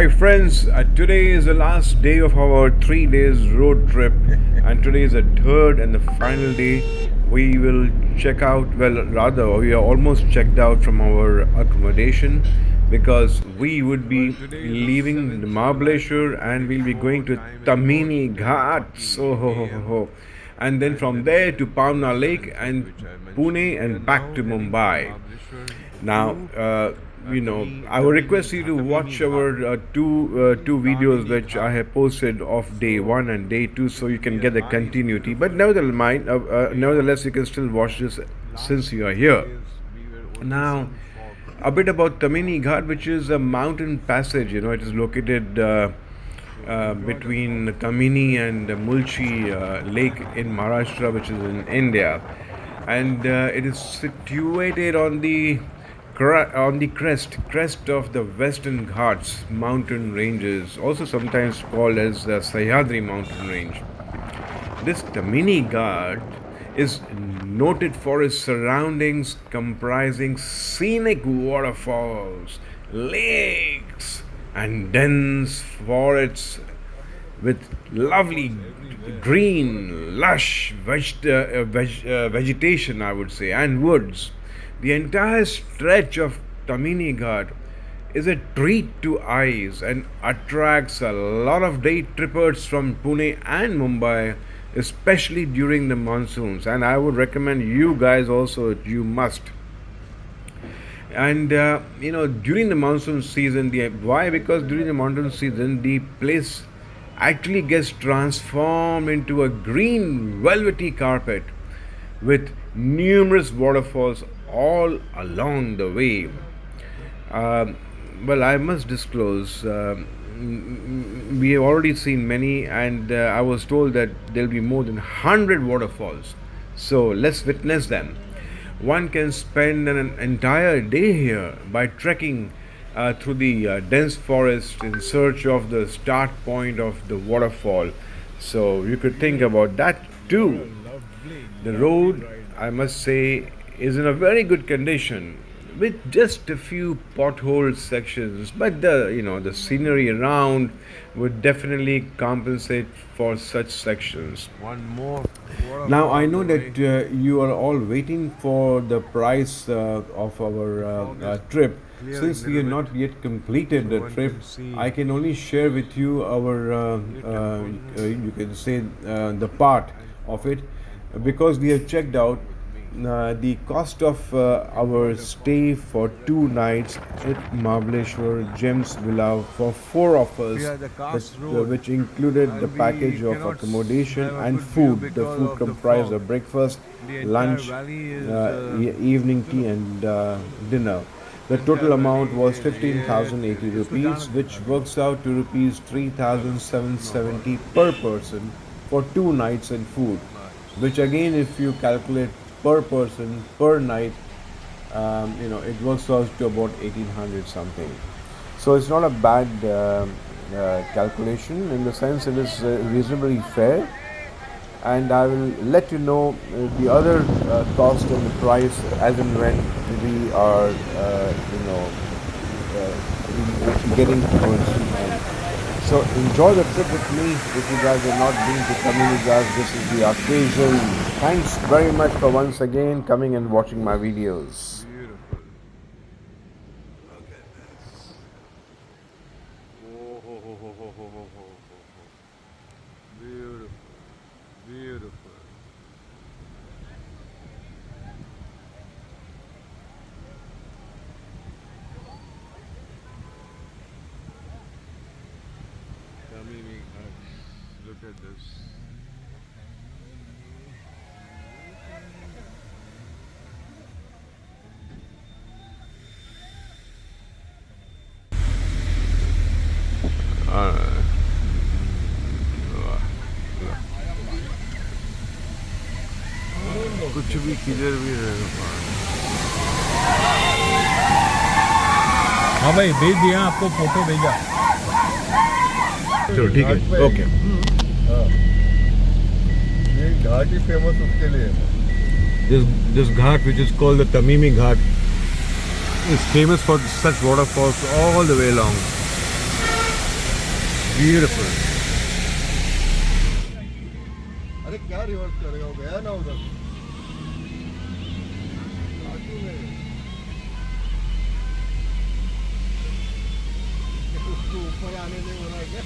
Hi friends, today is the last day of our 3 days road trip, and today is the third and the final day. We will check out, well, rather, we are almost checked out from our accommodation because we would be leaving the Mahabaleshwar and we'll be going to Tamhini Ghats. Oh, ho, ho, ho, ho. And then from there to Pavna Lake and Pune and back to Mumbai. Now, I would request you to watch our two videos which I have posted of day one and day two, so you can get the continuity. But nevertheless, you can still watch this since you are here. Now, a bit about Tamini Ghat, which is a mountain passage. It is located between Tamhini and Mulshi Lake in Maharashtra, which is in India, and it is situated on the crest of the Western Ghats mountain ranges, also sometimes called as the Sahyadri mountain range. This Tamhini Ghat is noted for its surroundings comprising scenic waterfalls, lakes, and dense forests with lovely green, lush vegetation, I would say, and woods. The entire stretch of Tamhini Ghat is a treat to eyes and attracts a lot of day trippers from Pune and Mumbai, especially during the monsoons. And I would recommend you guys also, you must. And during the monsoon season, why? Because during the monsoon season, the place actually gets transformed into a green velvety carpet with numerous waterfalls all along the way. Well, I must disclose, we have already seen many, and I was told that there'll be more than 100 waterfalls. So let's witness them. One can spend an entire day here by trekking through the dense forest in search of the start point of the waterfall. So you could think about that too. The road, I must say, is in a very good condition with just a few pothole sections, but the scenery around would definitely compensate for such sections. Now I know that you are all waiting for the price of our trip. Since we have not yet completed the trip, I can only share with you our you can say the part of it, because we have checked out the cost of our stay for 2 nights at Mahabaleshwar Gems Villa for four of us, which included the package of accommodation and food. The food comprised of breakfast, lunch, evening tea, and dinner. The total amount was 15,080 rupees, which works out to rupees 3,770 per person for 2 nights and food, which again, if you calculate per person per night, it works out to about 1800 something. So it's not a bad calculation. In the sense, it is reasonably fair. And I will let you know the other cost and the price as and when we are, getting towards the end. So enjoy the trip with me. If you guys have not been to Tamhini Ghats, this is the occasion. Thanks very much for once again coming and watching my videos. Beautiful, beautiful. Tamhini Ghats. Look at this. कुछ भी किधर भी रहेगा। हाँ भाई, भेज दिया आपको, फोटो भेजा। चलो ठीक है, ओके। ये घाट ही फेमस उसके लिए। This ghat, which is called the Tamhini Ghat, is famous for such waterfalls all the way along. Beautiful. अरे क्या रिवर्स करेगा, वो गया ना उधर। आगे में। उसको ऊपर आने नहीं हो रहा है क्या?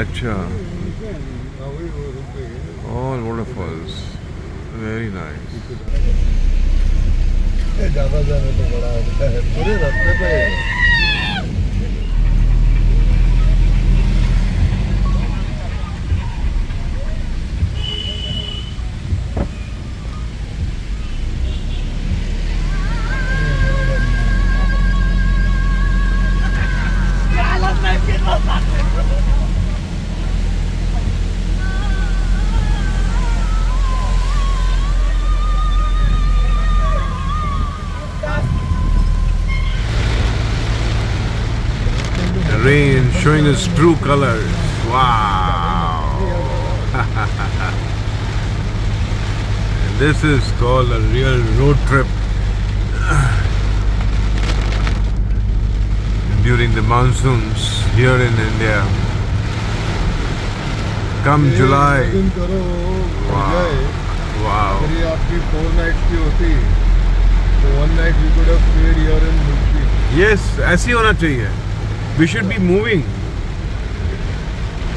अच्छा. हाँ वही वो रुक गई है। All waterfalls. Very nice. ज़्यादा जाने तो बड़ा होता है, पूरे रास्ते पे है। Rain showing its true colors. Wow. This is called a real road trip during the monsoons here in India. Come July. दिन करो Wow. जाए। Wow. अगर ये आपकी 4 nights की होती तो 1 night we could have stayed here in Mulshi. Yes, ऐसी होना चाहिए. We should be moving.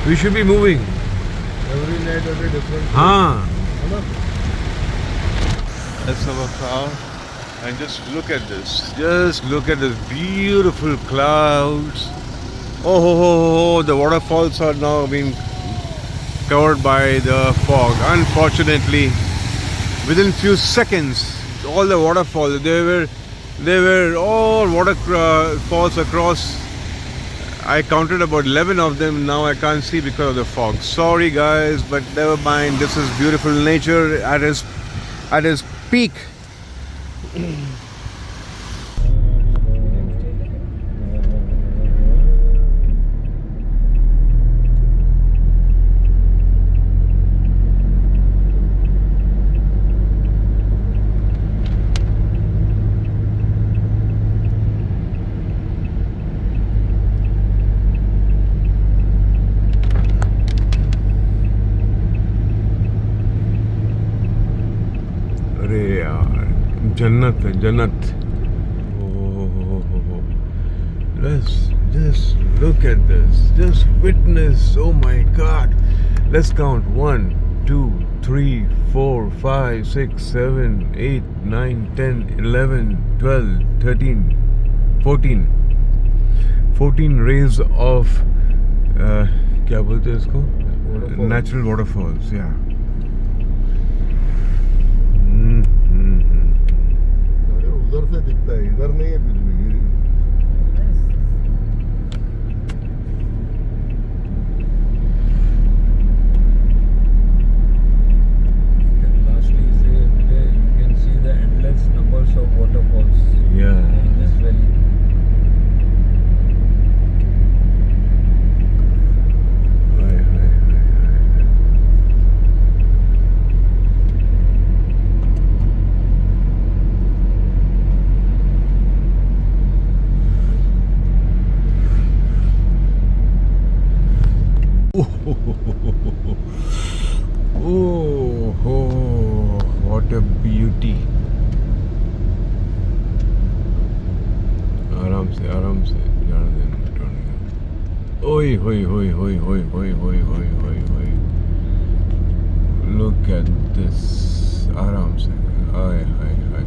We should be moving. Every night at a different place, हाँ. है ना? Let's have a car and just look at this. Just look at this beautiful clouds. Oh, the waterfalls are now being covered by the fog. Unfortunately, within few seconds, all the waterfalls they were all waterfalls across. I counted about 11 of them. Now I can't see because of the fog. Sorry guys, but never mind. This is beautiful nature at its peak. अरे यार जन्नत है जन्नत. Oh, let's just look at this. Just witness. Oh my God. Let's count 1, 2, 3, 4, 5, 6, 7, 8, 9, 10, 11, 12, 13, 14. 14 rays of क्या बोलते हैं इसको? Waterfall. Natural waterfalls. Yeah. अरे उधर से दिखता है, इधर नहीं है कुछ भी। Lastly, you can see the endless numbers of waterfalls Yeah. in this valley. Oh, what a beauty. आराम से जाने देना. ओए होए होए होए होए होए होए होए होए होए. Look at this. आराम से. हाय हाय हाय.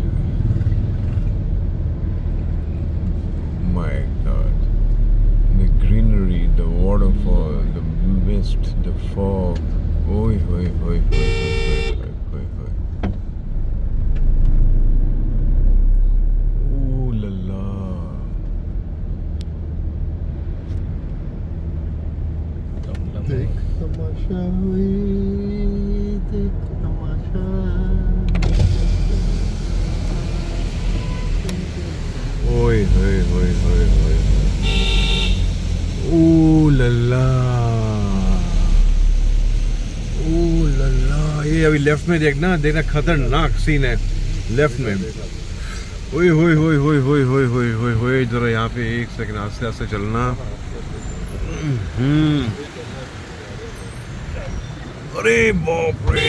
My God. The greenery, the waterfall, the mist, the fog. Oi, oi, oi, oi, oi, oi, oi, oi. Ooh la la. देख तमाशा हुई, देख तमाशा। Oi, oi, oi, oi, oi, oi. Left में देखना देखना खतरनाक scene है लेफ्ट में ओए होए होए होए होए होए होए होए होए जरा यहाँ पे एक सेकंड आस्ते आस्ते चलना अरे बाप रे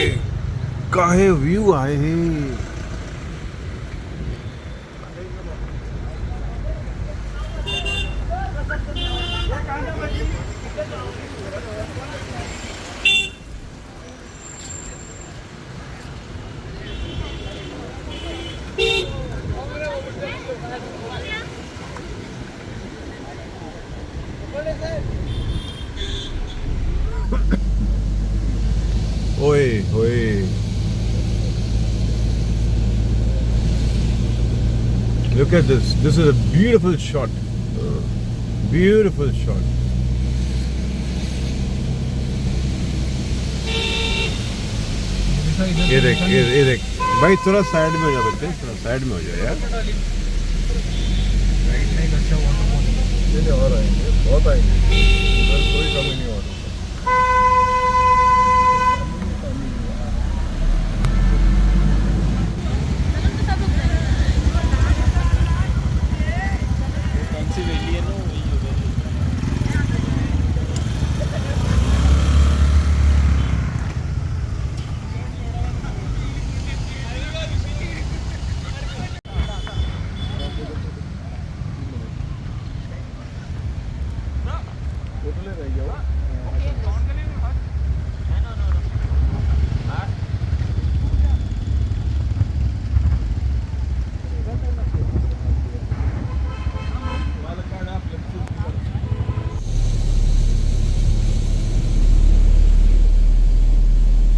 काहे व्यू आए हैं Oi, oi. Look at this. This is a beautiful shot. Beautiful shot. ये देख ये देख भाई थोड़ा साइड में हो जा बच्चे थोड़ा साइड में हो जा यार ये और आएंगे बहुत आएंगे उधर कोई कमी नहीं हो रहा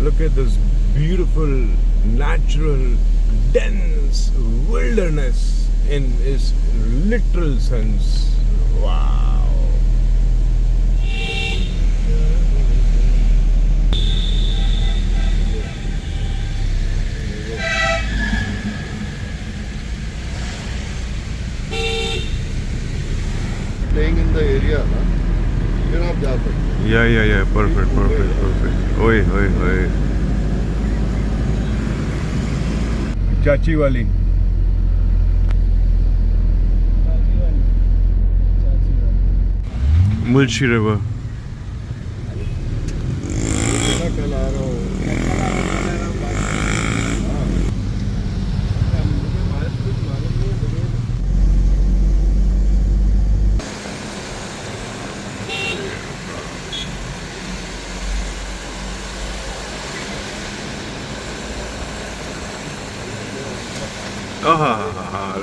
Look at this beautiful, natural, dense wilderness in its literal sense. Wow. Staying in the area, ना फिर आप जा सकते हैं Yeah. Perfect. Oi. चाची वाली Mulshi River. कल आ रहा हूँ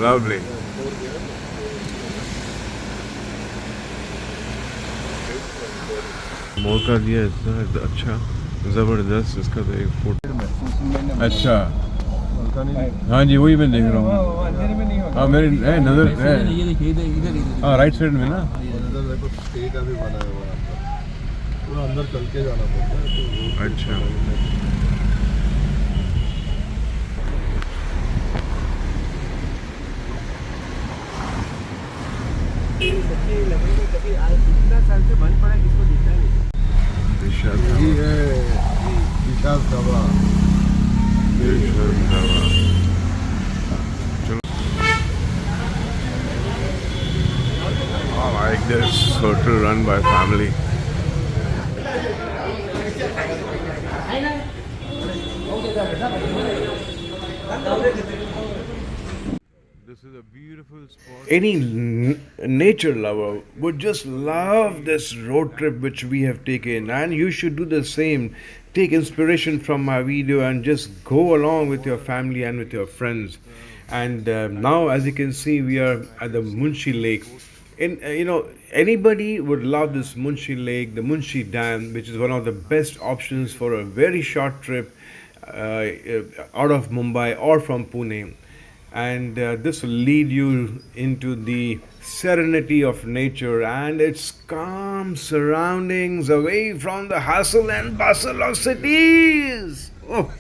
Lovely. मौका दिया इसका अच्छा जबरदस्त इसका तो एक फोटो अच्छा हाँ जी वही मैं देख रहा हूँ हाँ मेरी नजर है हाँ राइट साइड में ना इधर देखो स्टे का भी बना हुआ है पूरा अंदर चल के जाना पड़ता है तो अच्छा यही है विशाल सभा I like this hotel run by family. This is a beautiful spot. Any nature lover would just love this road trip which we have taken, and you should do the same. Take inspiration from my video and just go along with your family and with your friends. And now, as you can see, we are at the Mulshi Lake. Anybody would love this Mulshi Lake, the Mulshi Dam, which is one of the best options for a very short trip out of Mumbai or from Pune. And this will lead you into the serenity of nature and its calm surroundings away from the hustle and bustle of cities. Oh.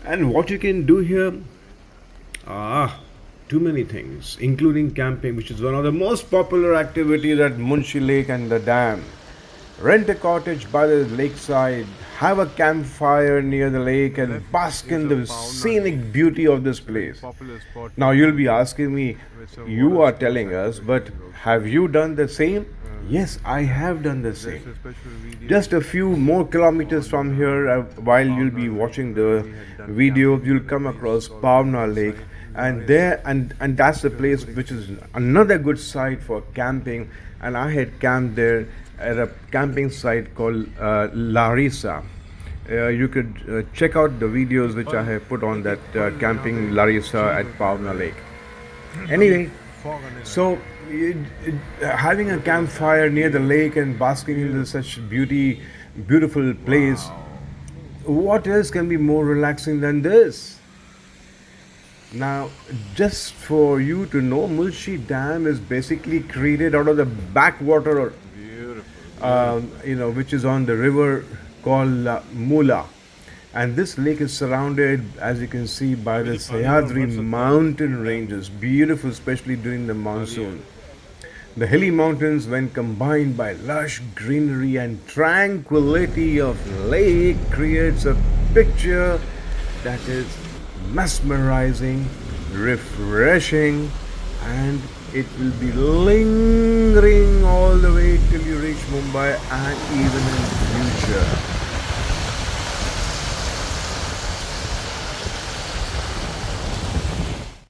And what you can do here? Too many things, including camping, which is one of the most popular activities at Mulshi Lake and the dam. Rent a cottage by the lakeside, have a campfire near the lake, and Left bask is in a the Pauna scenic Lake, beauty of this very place. popular spot Now, for you'll be camping asking me, with some you water are sports telling us, but activities also. have you done the same? Yes, I have done the There's same. a special video Just a few more kilometers on from here, while you'll be Pauna Lake watching where the we had done video, camping you'll in a come place across called Pavna Lake, and there and that's the place which is another good site for camping. And I had camped there at a camping site called Larissa. You could check out the videos which I have put on that camping Larissa at Pavna Lake. Anyway, fog on it. so having a campfire near the lake and basking in such beautiful place, what else can be more relaxing than this? Now, just for you to know, Mulshi Dam is basically created out of the backwater, Beautiful. which is on the river called Mula. And this lake is surrounded, as you can see, by the Sahyadri mountain ranges, beautiful, especially during the monsoon. The hilly mountains, when combined by lush greenery and tranquility of lake, creates a picture that is mesmerizing, refreshing, and it will be lingering all the way till you reach Mumbai and even in future.